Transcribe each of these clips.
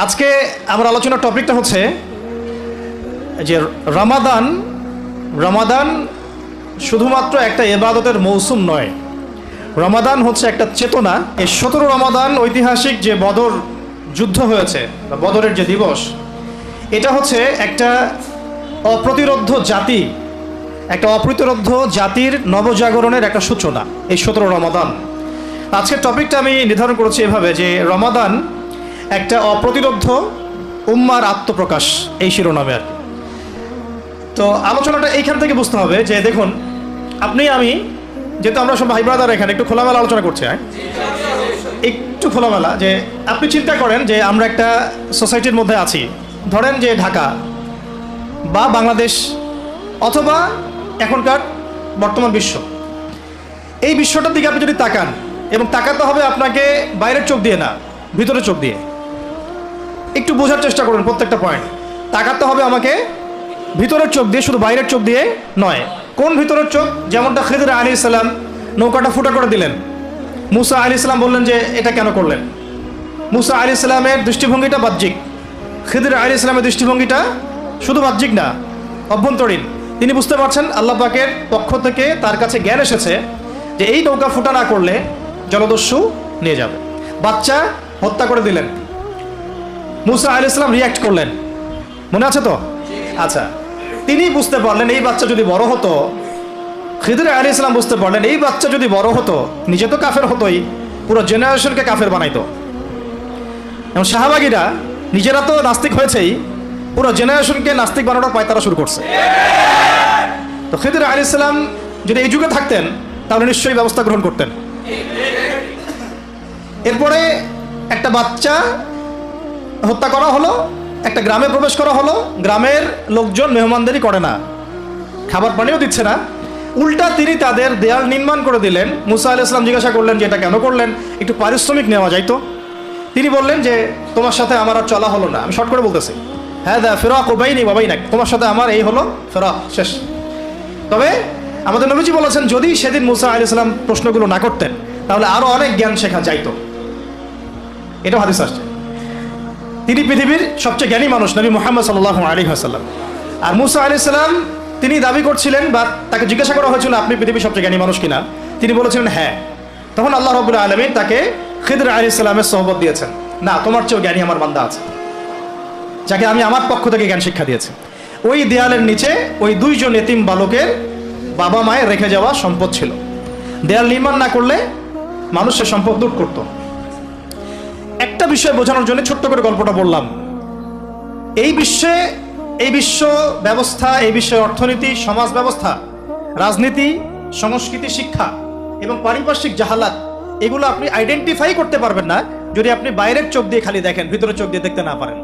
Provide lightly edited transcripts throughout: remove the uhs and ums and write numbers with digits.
আজকে আমার আলোচনার টপিকটা হচ্ছে যে রমাদান শুধুমাত্র একটা ইবাদতের মৌসুম নয়। রমাদান হচ্ছে একটা চেতনা। এই 17 রমাদান ঐতিহাসিক যে বদর যুদ্ধ হয়েছে বা বদরের যে দিবস, এটা হচ্ছে একটা অপ্রতিরোধ্য জাতির নবজাগরণের একটা সূচনা, এই 17 রমাদান। আজকের টপিকটা আমি নির্ধারণ করেছি এভাবে যে রমাদান একটা অপ্রতিরোধ্য উম্মার আত্মপ্রকাশ, এই শিরোনামে আর কি। তো আলোচনাটা এইখান থেকে বুঝতে হবে যে দেখুন, আপনি আমি যেহেতু আমরা সব ভাই ব্রাদার এখানে একটু খোলামেলা আলোচনা করছি, একটু খোলামেলা, যে আপনি চিন্তা করেন যে আমরা একটা সোসাইটির মধ্যে আছি, ধরেন যে ঢাকা বা বাংলাদেশ অথবা এখনকার বর্তমান বিশ্ব। এই বিশ্বটার দিকে আপনি যদি তাকান, এবং তাকাতে হবে আপনাকে বাইরের চোখ দিয়ে না, ভিতরের চোখ দিয়ে। একটু বোঝার চেষ্টা করুন প্রত্যেকটা পয়েন্ট। তাকাতে হবে আমাকে ভিতরের চোখ দিয়ে, শুধু বাইরের চোখ দিয়ে নয়। কোন ভিতরের চোখ? যেমনটা খিদির আলাইহিস সালাম নৌকাটা ফুটা করে দিলেন, মুসা আলাইহিস সালাম বললেন যে এটা কেন করলেন। মুসা আলাইহিস সালামের দৃষ্টিভঙ্গিটা বাহ্যিক, খিদির আলাইহিস সালামের দৃষ্টিভঙ্গিটা শুধু বাহ্যিক না, অভ্যন্তরীণ। তিনি বুঝতে পারছেন আল্লাহ পাকের পক্ষ থেকে তার কাছে জ্ঞান এসেছে যে এই নৌকা ফুটা না করলে জলদস্যু নিয়ে যাবে। বাচ্চা হত্যা করে দিলেন, মুসা আলাইহিস সালাম রিয়াক্ট করলেন, মনে আছে তো? আচ্ছা, তিনি বুঝতে পারলেন এই বাচ্চা যদি বড় হতো, খিদির আলাইহিস সালাম বুঝতে পারলেন এই বাচ্চা যদি বড় হতো, নিজে তো কাফের হতোই, পুরো জেনারেশনকে কাফের বানাইতো। এবং শাহবাগীরা নিজেরা তো নাস্তিক হয়েছেই, পুরো জেনারেশনকে নাস্তিক বানানোর পায়তারা শুরু করছে। তো খিদির আলাইহিস সালাম যদি এই যুগে থাকতেন তাহলে নিশ্চয়ই ব্যবস্থা গ্রহণ করতেন। এরপরে একটা বাচ্চা হত্যা করা হলো, একটা গ্রামে প্রবেশ করা হলো। গ্রামের লোকজন মেহমানদারি করে না, খাবার পানিও দিচ্ছে না, উল্টা তিনি তাদের দেয়াল নির্মাণ করে দিলেন। মুসা আলাইহিস সালাম জিজ্ঞাসা করলেন যে এটা কেন করলেন, একটু পারিশ্রমিক নেওয়া যায় তো। তিনি বললেন যে তোমার সাথে আমার আর চলা হলো না। আমি শর্ট করে বলতেছি, হ্যাঁ দা ফিরাক বাইনি ওয়া বাইনাক, তোমার সাথে আমার এই হলো ফিরাক, শেষ। তবে আমাদের নবীজি বলেছেন যদি সেদিন মুসা আলাইহিস সালাম প্রশ্নগুলো না করতেন তাহলে আরো অনেক জ্ঞান শেখা যাইতো। এটা হাদিস আসছে। তিনি পৃথিবীর সবচেয়ে জ্ঞানী মানুষ, নবী মুহাম্মদ সাল্লাল্লাহু আলাইহি ওয়াসাল্লাম। আর মুসা আলাইহিস সালাম তিনি দাবি করছিলেন, বা তাকে জিজ্ঞাসা করা হয়েছিল আপনি পৃথিবীর সবচেয়ে জ্ঞানী মানুষ কিনা, তিনি বলেছিলেন হ্যাঁ। তখন আল্লাহ রাব্বুল আলামিন তাকে খিদির আলাইহিস সালামের সোহবত দিয়েছেন। না, তোমার চেয়েও জ্ঞানী আমার বান্দা আছে, যাকে আমি আমার পক্ষ থেকে জ্ঞান শিক্ষা দিয়েছি। ওই দেয়ালের নিচে ওই দুইজন এতিম বালকের বাবা মায়ের রেখে যাওয়া সম্পদ ছিল। দেয়াল নির্মাণ না করলে মানুষের সম্পদ লুট করত। একটা বিষয় বোঝানোর জন্য ছোট্ট করে গল্পটা বললাম। এই বিশ্ব ব্যবস্থা, এই বিশ্বের অর্থনীতি, সমাজ ব্যবস্থা, রাজনীতি, সংস্কৃতি, শিক্ষা এবং পারিপার্শ্বিক জাহালাত, এগুলো আপনি আইডেন্টিফাই করতে পারবেন না যদি আপনি বাইরের চোখ দিয়ে খালি দেখেন, ভিতরের চোখ দিয়ে দেখতে না পারেন।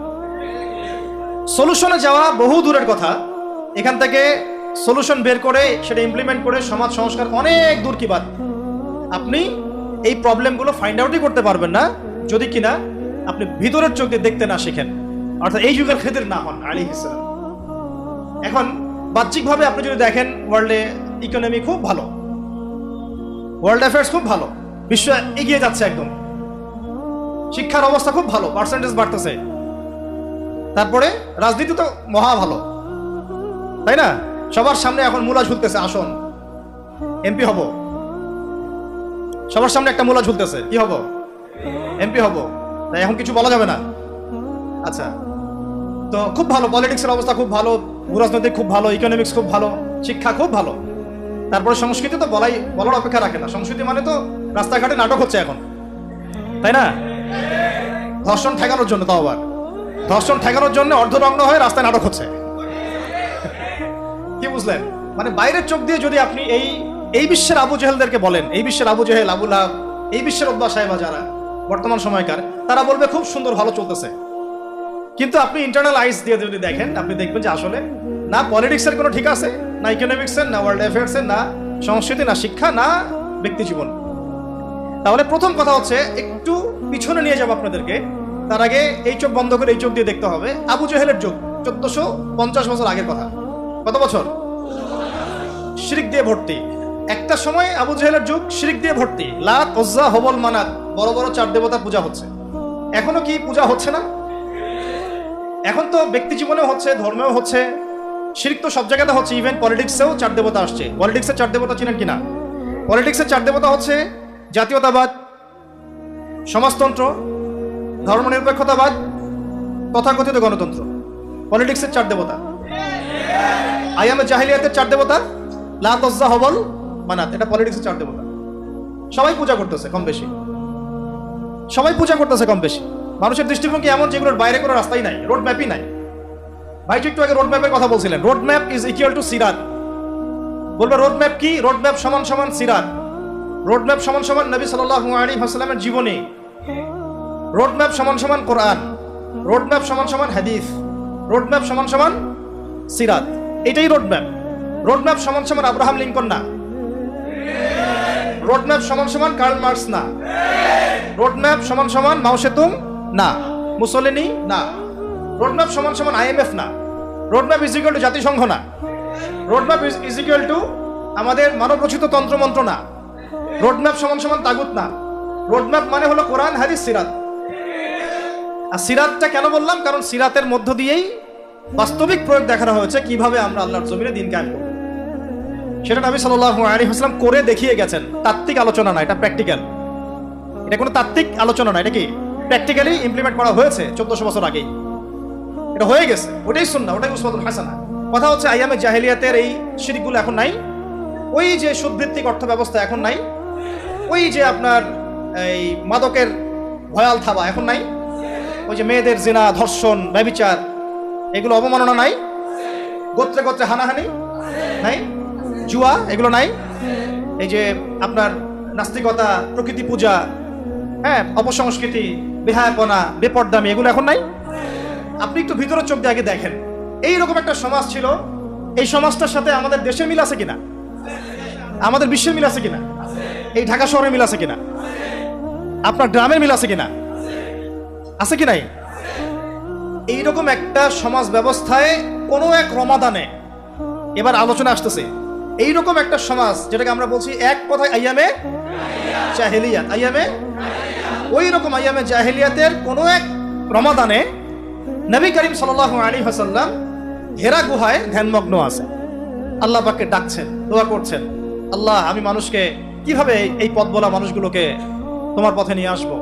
সলিউশনে যাওয়া বহু দূরের কথা, এখান থেকে সলিউশন বের করে সেটা ইমপ্লিমেন্ট করে সমাজ সংস্কার অনেক দূর কি বাদ। আপনি এই প্রবলেমগুলো ফাইন্ড আউটই করতে পারবেন না যদি কিনা আপনি ভিতরের চোখ দিয়ে দেখতে না শিখেন, অর্থাৎ এই যুগের খিদির না হন আলাইহিস সালাম। এখন বাহ্যিকভাবে আপনি যদি দেখেন, ওয়ার্ল্ডে ইকোনমি খুব ভালো, ওয়ার্ল্ড অ্যাফেয়ার্স খুব ভালো, বিশ্ব এগিয়ে যাচ্ছে একদম, শিক্ষার অবস্থা খুব ভালো, পার্সেন্টেজ বাড়তেছে। তারপরে রাজনীতি তো মহা ভালো, তাই না? সবার সামনে এখন মূলা ঝুলতেছে, আসন এমপি হব, সবার সামনে একটা মূলা ঝুলতেছে, কি হব? এমপি হব। তাই এখন কিছু বলা যাবে না। আচ্ছা, তো খুব ভালো, পলিটিক্সের অবস্থা খুব ভালো, ভূরাজনৈতিক খুব ভালো, ইকোনমিক্স খুব ভালো, শিক্ষা খুব ভালো। তারপরে সংস্কৃতি তো বলার অপেক্ষা রাখে না। সংস্কৃতি মানে তো রাস্তাঘাটে নাটক হচ্ছে এখন, তাই না? ধর্ষণ ঠেকানোর জন্য, তাও আবার ধর্ষণ ঠেকানোর জন্য অর্ধনগ্ন হয়ে রাস্তায় নাটক হচ্ছে। কি বুঝলেন? মানে বাইরের চোখ দিয়ে যদি আপনি এই বিশ্বের আবু জেহেলদেরকে বলেন, এই বিশ্বের আবু জেহেল, আবু লাহাব, এই বিশ্বের উতবা সাহেবা যারা বর্তমান সময়কার, তারা বলবে খুব সুন্দর, ভালো চলতেছে। কিন্তু আপনি ইন্টারনাল আইস দিয়ে যদি দেখেন, আপনি দেখবেন যে আসলে না পলিটিক্সের কোনো ঠিক আছে, না ইকোনমিক্সের, না ওয়ার্ল্ড অ্যাফেয়ার্সের, না সংস্কৃতি, না শিক্ষা, না ব্যক্তি জীবন। তাহলে প্রথম কথা হচ্ছে একটু পিছনে নিয়ে যাবো আপনাদেরকে। তার আগে এই চোখ বন্ধ করে এই চোখ দিয়ে দেখতে হবে আবু জেহেলের যুগ, 1450 বছর আগের কথা। কত বছর? শিরক দিয়ে ভর্তি। একটা সময় আবু জেহেলের যুগ শিরক দিয়ে ভর্তি। লাত, উজ্জা, হবল, মানাত, বড় বড় 4 দেবতা পূজা হচ্ছে। এখনো কি পূজা হচ্ছে না? এখন তো ব্যক্তি জীবনেও হচ্ছে, ধর্মেও হচ্ছে, শিরক তো সব জায়গাতে হচ্ছে, ইভেন পলিটিক্সেও 4 দেবতা আসছে। পলিটিক্সের 4 দেবতা চিনেন কিনা? পলিটিক্সের 4 দেবতা হচ্ছে জাতীয়তাবাদ, সমাজতন্ত্র, ধর্মনিরপেক্ষতাবাদ, তথাকথিত গণতন্ত্র। পলিটিক্সের 4 দেবতা। আইয়ামে জাহিলিয়াতের 4 দেবতা লাত, উজ্জা, হবল, মানাত, এটা পলিটিক্সের 4 দেবতা। সবাই পূজা করতেছে কম বেশি, সবাই পূজা করতেছে কম বেশি। মানুষের দৃষ্টিভঙ্গি এমন যেগুলোর বাইরে কোনো রাস্তাই নাই, রোড ম্যাপই নাই। ভাই একটু আগে রোড ম্যাপের কথা বলছিলেন, road map is equal to সিরাত। বলবে রোড ম্যাপ কি? রোড ম্যাপ সমান সমান সিরাত, রোড ম্যাপ সমান সমান নবী সাল্লাল্লাহু আলাইহি ওয়াসাল্লামের জীবনী, রোড ম্যাপ সমান সমান কোরআন, রোড ম্যাপ সমান সমান হাদিস, রোড ম্যাপ সমান সমান সিরাত। এটাই রোড ম্যাপ। রোড ম্যাপ সমান সমান আব্রাহাম লিঙ্কন না, রোড ম্যাপ সমান সমান কার্ল মার্কস না, রোড ম্যাপ সমান সমান মাও সেতুং না, মুসোলিনি না, রোড ম্যাপ সমান সমান IMF না, road map is equal two জাতিসংঘ না, road map is equal two আমাদের মানবরচিত তন্ত্রমন্ত্র না, রোড ম্যাপ সমান সমান তাগুত না। রোড ম্যাপ মানে হলো কোরআন, হাদিস, সিরাত। আর সিরাতটা কেন বললাম? কারণ সিরাতের মধ্য দিয়েই বাস্তবিক প্রয়োগ দেখানো হয়েছে কিভাবে আমরা আল্লাহর জমিনে দিন কায়েম করব। সেটা নবী সাল্লাল্লাহু আলাইহি ওয়াসাল্লাম করে দেখিয়ে গেছেন। তাত্ত্বিক আলোচনা না, এটা প্র্যাকটিক্যাল। এটা কোনো তাত্ত্বিক আলোচনা না, এটা কি প্র্যাকটিক্যালি ইমপ্লিমেন্ট করা হয়েছে 1400 বছর আগেই। এটা হয়ে গেছে, ওটাই সুন্নাহ, ওটাই উসওয়াতুল হাসানাহ। কথা হচ্ছে আইয়ামে জাহেলিয়াতের এই শিরকগুলো এখন নাই, ওই যে সুদভিত্তিক অর্থ ব্যবস্থা এখন নাই, ওই যে আপনার এই মাদকের ভয়াল থাবা এখন নাই, ওই যে মেয়েদের জিনা, ধর্ষণ, ব্যভিচার, এগুলো অবমাননা নাই, গোত্রে গোত্রে হানাহানি নাই, জুয়া এগুলো নাই, এই যে আপনার নাস্তিকতা, প্রকৃতি পূজা, হ্যাঁ, অপসংস্কৃতি, বেহায়াপনা, বেপরদামি, এগুলো এখন নাই। আপনি একটু ভিতরের চোখ দিয়ে আগে দেখেন, এইরকম একটা সমাজ ছিল। এই সমাজটার সাথে আমাদের দেশের মিল আছে কিনা? আমাদের বিশ্বের মিল আছে কিনা? এই ঢাকা শহরের মিল আছে কিনা? আপনার গ্রামের মিল আছে কিনা? আছে কি নাই? এইরকম একটা সমাজ ব্যবস্থায় কোনো এক রমাদানে, এবার আলোচনা আসতেছে, এইরকম একটা সমাজ যেটাকে আমরা বলছি এক কথায় আইয়ামে জাহেলিয়াত, আইয়ামে ওই রকম আইয়ামে জাহেলিয়াতের কোনো এক রমাদানে নবী করিম সাল্লাল্লাহু আলাইহি ওয়াসাল্লাম হেরা গুহায় ধ্যানমগ্ন আছে, আল্লাহ পাককে ডাকছেন, দোয়া করছেন, আল্লাহ আমি মানুষকে কিভাবে এই পথ বলা মানুষগুলোকে তোমার পথে নিয়ে আসবো,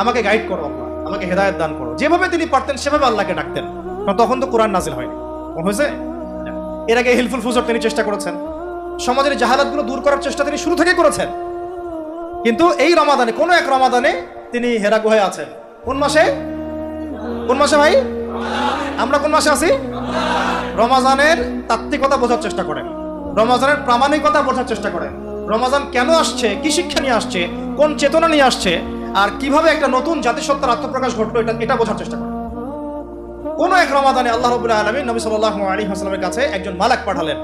আমাকে গাইড করো আল্লাহ, আমাকে হেদায়েত দান করো। যেভাবে তিনি পারতেন সেভাবে আল্লাহকে ডাকতেন, কারণ তখন তো কোরআন নাজিল হয়নি। হয়েছে? এর আগে হিলফুল ফুজর তিনি চেষ্টা করেছেন, সমাজের জাহালাতগুলো দূর করার চেষ্টা তিনি শুরু থেকে করেছেন। কিন্তু এই রমাদানে, কোনো এক রমাদানে তিনি হেরা গুহায় আছেন। কোন মাসে? কোন মাসে ভাই? আমরা কোন মাসে আছি? রমাজানের তাত্ত্বিকতা বোঝার চেষ্টা করেন, রমাজানের প্রামাণিকতা বোঝার চেষ্টা করেন, রমাজান কেন আসছে, কি শিক্ষা নিয়ে আসছে, কোন চেতনা নিয়ে আসছে, আর কিভাবে একটা নতুন জাতিসত্তার আত্মপ্রকাশ ঘটলো, এটা বোঝার চেষ্টা করেন। কোন এক রমাদানে আল্লাহ রাব্বুল আলামিন নবী সাল্লাল্লাহু আলাইহি ওয়াসাল্লামের কাছে একজন মালাক পাঠালেন,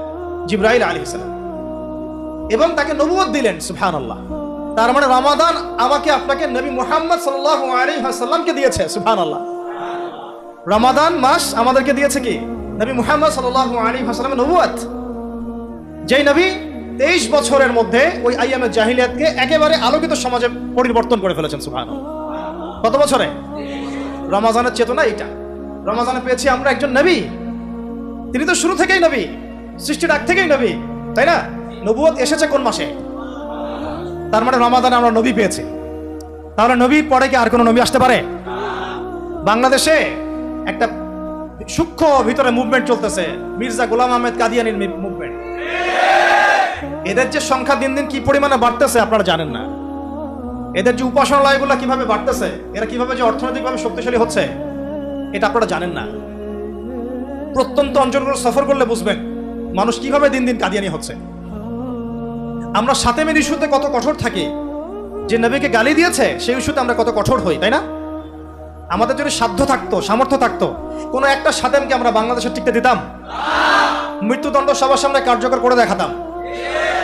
জিবরাইল আলাইহিস সালাম, এবং তাকে নবুয়ত দিলেন। সুবহানাল্লাহ। তার মানে রমাদান আমাকে আপনাকে নবী মুহাম্মদ সাল্লাল্লাহু আলাইহি ওয়াসাল্লামকে দিয়েছে। সুবহানাল্লাহ। রমাদান মাস আমাদেরকে দিয়েছে কি? নবী মুহাম্মদ সাল্লাল্লাহু আলাইহি ওয়াসাল্লামের নবুয়ত। যেই নবী 23 বছরের মধ্যে ওই আইয়ামে জাহিলিয়াতকে একেবারে আলোকিত সমাজে পরিবর্তন করে ফেলেছেন। সুবহানাল্লাহ। কত বছরে? রমাজানের চেতনা এটা। রমাজানে পেয়েছি আমরা একজন নবী, তিনি তো শুরু থেকেই নবী, সৃষ্টির আগ থেকেই নবী, তাই না? নবুয়ত এসেছে কোন মাসে? তার মানে রমাদানে আমরা নবী পেয়েছি। তাহলে নবীর পরে কি আর কোনো নবী আসতে পারে? বাংলাদেশে একটা সূক্ষ্ম ভিতরে মুভমেন্ট চলতেছে, মির্জা গোলাম আহমেদ কাদিয়ানির মুভমেন্ট। এদের যে সংখ্যা দিন দিন কি পরিমাণে বাড়তেছে আপনারা জানেন না। এদের যে উপাসনালয়গুলো কিভাবে বাড়তেছে, এরা কিভাবে যে অর্থনৈতিকভাবে শক্তিশালী হচ্ছে, এটা আপনারা জানেন না। প্রত্যন্ত অঞ্চলগুলো সফর করলে বুঝবেন মানুষ কিভাবে দিন দিন কাদিয়ানি হচ্ছে। আমরা সাতেমের ইস্যুতে কত কঠোর থাকি, যে নবীকে গালি দিয়েছে সেই ইস্যুতে আমরা কত কঠোর হই, তাই না? আমাদের যদি সাধ্য থাকতো, সামর্থ্য থাকতো, কোনো একটা সাতেমকে আমরা বাংলাদেশে টিকতে দিতাম? মৃত্যুদণ্ড সবার সামনে কার্যকর করে দেখাতাম।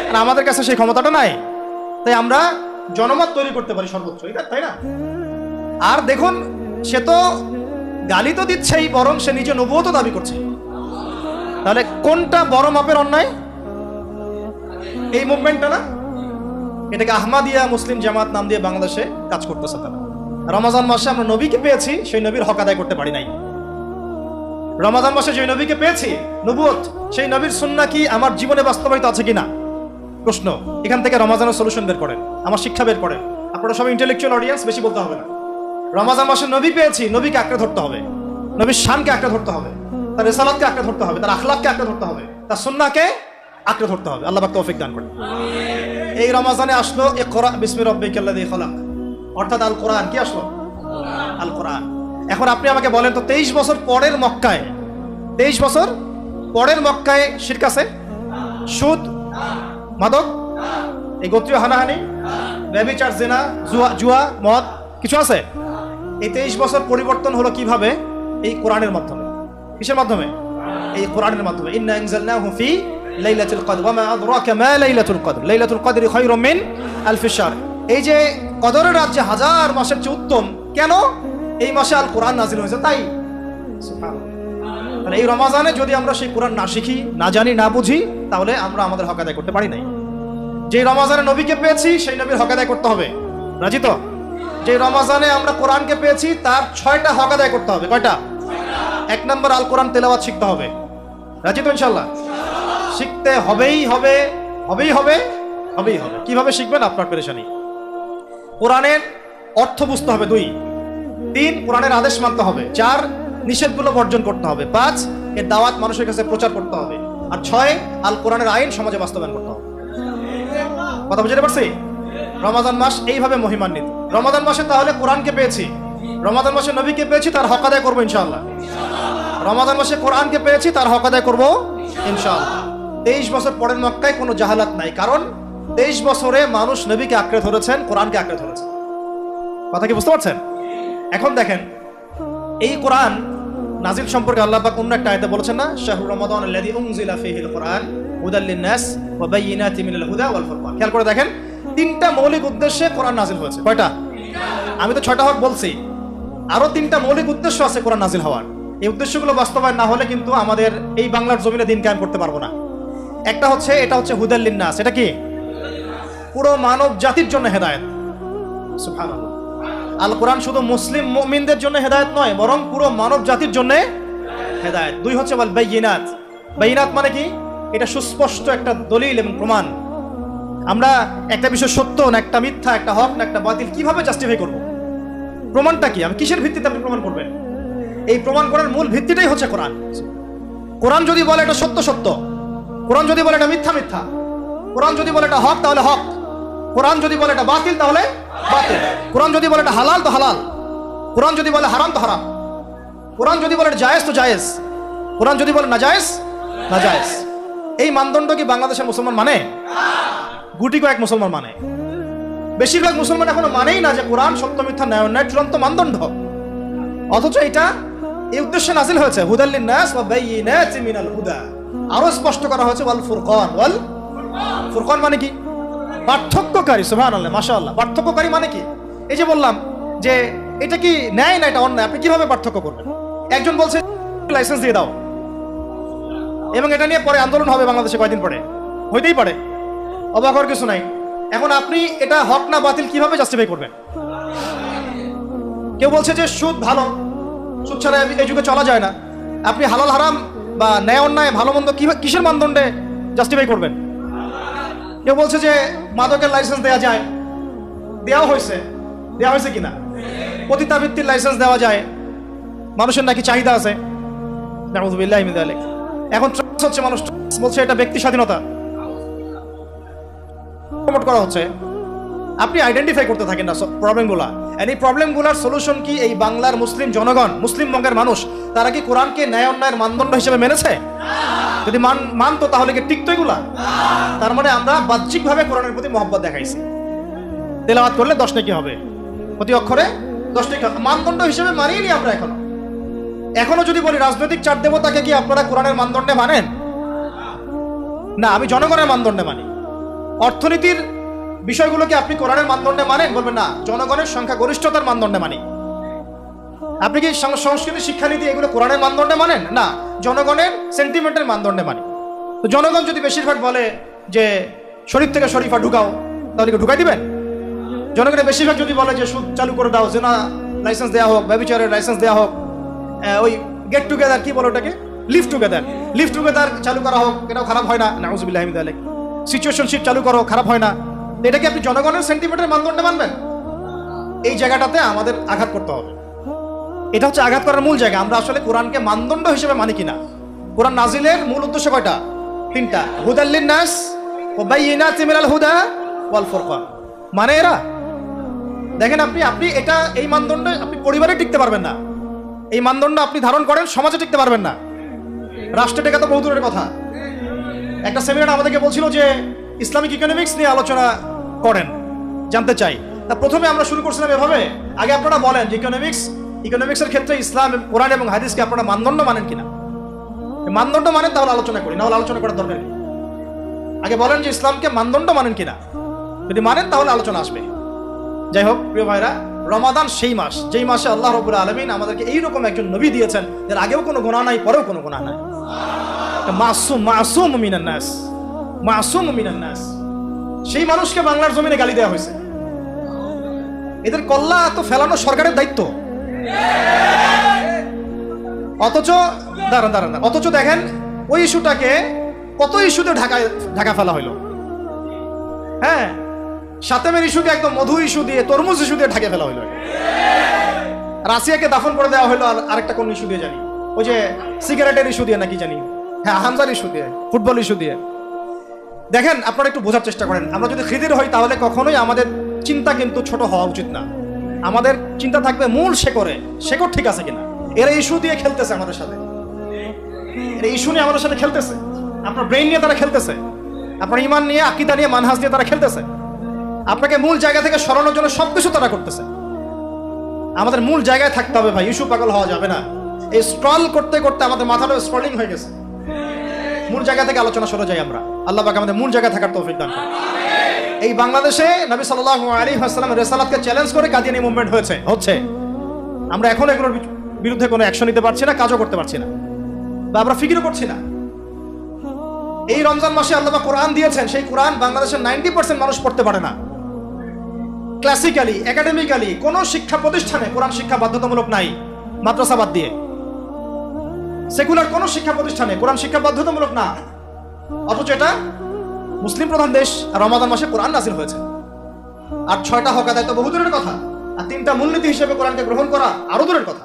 আর আমাদের কাছে সেই ক্ষমতাটা নাই, তাই আমরা জনমত তৈরি করতে পারি সর্বোচ্চ, তাই না? আর দেখুন, সে তো গালি তো দিচ্ছেই, বরং সে নিজে নবুয়ত দাবি করছে। তাহলে কোনটা বড় মাপের অন্যায়? এই মুভমেন্টটা না? এটাকে আহমাদিয়া মুসলিম জামাত নাম দিয়ে বাংলাদেশে কাজ করতেছে তারা। রমজান মাসে আমরা নবীকে পেয়েছি, সেই নবীর হক আদায় করতে পারি নাই। রমজান মাসে যে নবীকে পেয়েছি, নবুয়ত, সেই নবীর সুন্নাহ কি আমার জীবনে বাস্তবায়িত আছে কিনা প্রশ্ন। এখান থেকে রমজানের সলিউশন বের করেন, আমার শিক্ষা বের করেন। আপনারা সবাই ইন্টেলেকচুয়াল অডিয়েন্স, বেশি বলতে হবে না। রমজান মাসে নবী পেয়েছি, নবীকে আঁকড়ে ধরতে হবে, নবীর শানকে আঁকড়ে ধরতে হবে, তার রিসালাতকে আঁকড়ে ধরতে হবে, তার আখলাককে আঁকড়ে ধরতে হবে, তার সুন্নাহকে আঁকড়ে ধরতে হবে। আল্লাহ পাক তৌফিক দান করেন। এই রমজানে আসলো ইকরা বিসমি রাব্বিকাল্লাযী খালাক, অর্থাৎ আল কোরআন। কি আসলো? আল কোরআন। এখন আপনি আমাকে বলেন তো, 23 বছর পরের মক্কায়, 23 বছর পরের মক্কায় শিরক আছে? সুদ, মাদক, এই গোত্রীয় হানাহানি, ব্যভিচার, জিনা, জুয়া, মদ কিছু আছে? এই 23 বছর পরিবর্তন হলো কিভাবে? এই কোরআনের মাধ্যমে। কিসের মাধ্যমে? এই কোরআনের মাধ্যমে। ইন্না আনজালনাহু ফি লাইলাতুল কদর ওয়া মা আদরাকা মা লাইলাতুল কদর লাইলাতুল কদরি খায়রুম মিন আলফি শাহর। এই যে কদরের রাত যে হাজার মাসের চেয়ে উত্তম, কেন? এই মাসে আল কোরআন নাজিল হয়েছে তাই। সুবহানাল্লাহ। এই রমজানে যদি আমরা সেই কোরআন না শিখি, না জানি, না বুঝি, তাহলে আমরা আমাদের হক আদায় করতে পারি নাই। যে রমজানে নবীকে পেয়েছি, সেই নবীর হক আদায় করতে হবে। রাজি তো? যে রমজানে আমরা কোরআনকে পেয়েছি, তার 6টা হক আদায় করতে হবে। কয়টা? 1 নম্বর, আল কোরআন তেলাওয়াত শিখতে হবে। রাজি তো? ইনশাআল্লাহ শিখতে হবেই হবে, হবেই হবে, হবেই হবে। কিভাবে শিখবেন? আপনার পেরেশানি। কোরআনের অর্থ বুঝতে হবে। 2, 3 কোরআনের আদেশ মানতে হবে। 4 নিষেধগুলো বর্জন করতে হবে। 5 এর দাওয়াত মানুষের কাছে প্রচার করতে হবে। আর 6 আল কোরআনের আইন সমাজে বাস্তবায়ন করতে হবে। কথা বুঝতে পারছি? রমাদান মাস এইভাবে মহিমান্বিত। রমাদান মাসে তাহলে কোরআনকে পেয়েছি, রমাদান মাসে নবীকে পেয়েছি, তার হক আদায় করবো ইনশাআল্লাহ। রমাদান মাসে কোরআনকে পেয়েছি, তার হক আদায় করবো ইনশাআল্লাহ। 23 বছর পরের মক্কায় কোনো জাহালাত নাই, কারণ 23 বছরে মানুষ নবীকে আঁকড়ে ধরেছেন, কোরআনকে আঁকড়ে ধরেছেন। কথা কি বুঝতে পারছেন? এখন দেখেন, এই কোরআন নাজিল সম্পর্কে আল্লাহ পাক অন্য একটা আয়াতে বলেছেন না, শাহরু রমাদান আল্লাযী উনজিলা ফীহিল কুরআন হুদাল লিন-নাস ওয়া বায়িনাতিন মিনাল হুদা ওয়াল ফুরকান। খেয়াল করে দেখেন, 3টা মৌলিক উদ্দেশ্যে কোরআন নাজিল হয়েছে। কয়টা? আমি তো 6টা হক বলছি, আরো 3টা মৌলিক উদ্দেশ্য আছে কোরআন নাজিল হওয়ার। এই উদ্দেশ্যগুলো বাস্তবায়ন না হলে কিন্তু আমাদের এই বাংলার জমিনে দিন কায়েম করতে পারবো না। একটা হচ্ছে, এটা হচ্ছে হুদাল লিন-নাস। এটা কি? পুরো মানব জাতির জন্য হেদায়েত। সুবহানাল্লাহ। আল কোরআন শুধু মুসলিম মুমিনদের জন্য হেদায়েত নয়, বরং পুরো মানব জাতির জন্য হেদায়েত। 2 হচ্ছে ওয়াল বাইয়িনাত। বাইয়িনাত মানে কি? এটা সুস্পষ্ট একটা দলিল এবং প্রমাণ। আমরা একটা বিষয় সত্য না একটা মিথ্যা, একটা হক না একটা বাতিল কিভাবে জাস্টিফাই করব? প্রমাণটা কি? আমি কিসের ভিত্তিতে আপনি প্রমাণ করবেন? এই প্রমাণ করার মূল ভিত্তিটাই হচ্ছে কোরআন। কোরআন যদি বলে এটা সত্য সত্য, কোরআন যদি বলে এটা মিথ্যা মিথ্যা, কোরআন যদি বলে এটা হক তাহলে হক, কোরআন যদি বলে এটা বাতিল তাহলে বাতিল, কোরআন যদি বলে এটা হালাল তো হালাল, কোরআন যদি বলে হারাম তো হারাম, কোরআন যদি বলে জায়েজ তো জায়েজ, কোরআন যদি বলে নাজায়েজ নাজায়েজ। এই মানদণ্ড কি বাংলাদেশের মুসলমান মানে? গুটি কয়েক মুসলমান মানে। বেশিরভাগ মুসলমান এখনো মানেই না যে কোরআন সত্য মিথ্যা ন্যায় অন্যায় চূড়ান্ত মানদণ্ড। অথচ এটা এই উদ্দেশ্যে নাজিল হয়েছে, হুদাল লিন-নাস ওয়া বায়িনাতিন মিনাল হুদা। আরো স্পষ্ট করা হয়েছে ওয়াল ফুরকান। ওয়াল ফুরকান মানে কি? পার্থক্যকারী। সুবহানাল্লাহ, মাশাআল্লাহ। পার্থক্যকারী মানে কি? এই যে বললাম যে এটা কি ন্যায় না এটা অন্যায়, আপনি কিভাবে পার্থক্য করবেন? একজন বলছে লাইসেন্স দিয়ে দাও, এবং এটা নিয়ে পরে আন্দোলন হবে বাংলাদেশে কয়েকদিন পরে, হইতেই পারে, অবাক হওয়ার কিছু নাই। এখন আপনি এটা হক না বাতিল কিভাবে জাস্টিফাই করবেন? কেউ বলছে যে সুদ ভালো, সুদ ছাড়া এই যুগে চলা যায় না। আপনি হালাল হারাম বা ন্যায় অন্যায় ভালো মন্দ কিসের মানদণ্ডে জাস্টিফাই করবেন? কেউ বলছে যে মাদকের লাইসেন্স দেওয়া যায়, দেওয়া হয়েছে কিনা? পতিতাবৃত্তির লাইসেন্স দেওয়া যায়, মানুষের নাকি চাহিদা আছে। নাউযুবিল্লাহি মিন যালিক। এখন হচ্ছে মানুষ বলছে এটা ব্যক্তি স্বাধীনতা প্রমোট করা হচ্ছে। আপনি আইডেন্টিফাই করতে থাকেন না প্রবলেমগুলা। এই প্রবলেমগুলার সলিউশন কি? এই বাংলার মুসলিম জনগণ, মুসলিম বঙ্গের মানুষ, তারা কি কোরআনকে ন্যায় অন্যায়ের মানদণ্ড হিসেবে মেনেছে? যদি মানতো তাহলে কি টিকতো এগুলা? তার মানে আমরা বাহ্যিকভাবে কোরআনের প্রতি মহব্বত দেখাইছি। তেলাওয়াত করলে 10 নেকি হবে, প্রতি অক্ষরে 10 নেকি। মানদণ্ড হিসেবে মানিনি আমরা এখনো যদি বলি রাজনৈতিক চার দেবতাকে কি আপনারা কোরআনের মানদণ্ডে মানেন? না, আমি জনগণের মানদণ্ডে মানি। অর্থনীতির বিষয়গুলো কি আপনি কোরআনের মানদণ্ডে মানেন? বলবেন না, জনগণের সংখ্যা গরিষ্ঠতার মানদণ্ডে মানি। আপনি কি সংস্কৃতি শিক্ষানীতি এগুলো কোরআনের মানদণ্ডে মানেন? না, জনগণের সেন্টিমেন্টের মানদণ্ডে মানি। তো জনগণ যদি বেশিরভাগ বলে যে শরীফ থেকে শরীফা ঢুকাও, তাহলে কি ঢুকাই দিবেন? জনগণের বেশিরভাগ যদি বলে যে সুদ চালু করে দাও, জেনা লাইসেন্স দেওয়া হোক, ব্যভিচারের লাইসেন্স দেওয়া হোক, ওই গেট টুগেদার কি বলে ওটাকে, লিভ টুগেদার চালু করা হোক, এটাও খারাপ হয় না, নাউজুবিল্লাহ মিন যালিক। সিচুয়েশনশিপ চালু করো, খারাপ হয় না। এটা কি আপনি জনগণের সেন্টিমেন্টের মানদণ্ডে মানবেন? এই জায়গাটাতে আমাদের আঘাত করতে হবে। এটা হচ্ছে আঘাত করার মূল জায়গা। আমরা আসলে কোরআনকে মানদণ্ড হিসেবে মানি কিনা। কোরআন নাজিলের মূল উদ্দেশ্য কয়টা? 3টা। হুদাল লিন-নাস ওয়া বাইয়িনাতিন মিনাল হুদা ওয়াল ফুরকান। মানে এরা দেখেন, আপনি এটা এই মানদণ্ডে আপনি পরিবারে টিকতে পারবেন না। এই মানদণ্ড আপনি ধারণ করেন, সমাজে টিকতে পারবেন না, রাষ্ট্রে টেকা তো বহু দূরের কথা। একটা সেমিনার আমাদেরকে বলছিল যে ইসলামিক ইকোনমিক্স নিয়ে আলোচনা করেন, জানতে চাই। তা প্রথমে আমরা শুরু করছিলাম এভাবে, আগে আপনারা বলেন যে ইকোনমিক্সের ক্ষেত্রে ইসলাম, কোরআন এবং হাদিসকে আপনারা মানদণ্ড মানেন কিনা। মানদণ্ড মানেন তাহলে আলোচনা করি, না হলে আলোচনা করার দরকার নেই। আগে বলেন যে ইসলামকে মানদণ্ড মানেন কিনা, যদি মানেন তাহলে আলোচনা আসবে। যাই হোক প্রিয় ভাইরা, রমাদান সেই মাস যেই মাসে আল্লাহ রাব্বুল আলামিন আমাদেরকে এইরকম একজন নবী দিয়েছেন, এর আগেও কোনো গুনাহ নাই, পরেও কোনো গুনাহ নাই। মাসুম মিনান নাস। সেই মানুষকে বাংলার জমিনে গালি দেওয়া হয়েছে। এদের কল্লা তো ফেলানো সরকারের দায়িত্ব। অথচ দেখেন ওই ইস্যুটাকে কত ইস্যুতে ঢাকা ফেলা হইলো। হ্যাঁ, সাতেমের ইস্যুকে একদম মধু ইস্যু দিয়ে, তরমুজ ইস্যু দিয়ে ঢাকে ফেলা হইলো। রাশিয়াকে দাফন করে দেওয়া হইলো আরেকটা কোন ইস্যু দিয়ে জানি, ওই যে সিগারেটের ইস্যু দিয়ে নাকি জানি, হ্যাঁ হামজার ইস্যু দিয়ে, ফুটবল ইস্যু দিয়ে। দেখেন আপনারা একটু বোঝার চেষ্টা করেন, আমরা যদি খিদির হই তাহলে কখনোই আমাদের চিন্তা কিন্তু ছোট হওয়া উচিত না। আমাদের চিন্তা থাকবে মূল শেকড় ঠিক আছে কিনা। এরা ইস্যু দিয়ে খেলতেছে আমাদের সাথে, এরা ইস্যু নিয়ে আমাদের সাথে খেলতেছে। আপনার ব্রেইন নিয়ে তারা খেলতেছে, আপনার ইমান নিয়ে, আকীদা নিয়ে, মানহাজ নিয়ে তারা খেলতেছে। আপনাকে মূল জায়গা থেকে সরানোর জন্য সবকিছু তারা করতেছে। আমাদের মূল জায়গায় থাকতে হবে ভাই, ইস্যু পাগল হওয়া যাবে না। এই স্ক্রল করতে করতে আমাদের মাথাটা স্ক্রলিং হয়ে গেছে। মূল জায়গা থেকে আলোচনা সরে যাই আমরা। আল্লাহ পাক আমাদের মূল জায়গায় থাকার তৌফিক দান করুন। এই বাংলাদেশে নবী সাল্লাল্লাহু আলাইহি ওয়াসাল্লামের রিসালাতকে চ্যালেঞ্জ করে কাদিয়ানী মুভমেন্ট হচ্ছে। আমরা এখন এগুলোর বিরুদ্ধে কোনো অ্যাকশন নিতে পারছি না, কাজও করতে পারছি না, বা আমরা ফিকিরও করছি না। এই রমজান মাসে আল্লাহ পাক কোরআন দিয়েছেন, সেই কোরআন বাংলাদেশের 90% মানুষ পড়তে পারে না। ক্লাসিক্যালি, একাডেমিক্যালি কোনো শিক্ষা প্রতিষ্ঠানে কোরআন শিক্ষা বাধ্যতামূলক নাই, মাদ্রাসা বাদ দিয়ে। সেকুলার কোনো শিক্ষা প্রতিষ্ঠানে কোরআন শিক্ষা বাধ্যতামূলক না। অথচ এটা মুসলিম প্রধান দেশ, রমাদান মাসে কোরআন নাযিল হয়েছে। আর 6টা হক আদায় তো বহু দূরের কথা, আর 3টা মূলনীতি হিসেবে কোরআনকে গ্রহণ করা আরো দূরের কথা।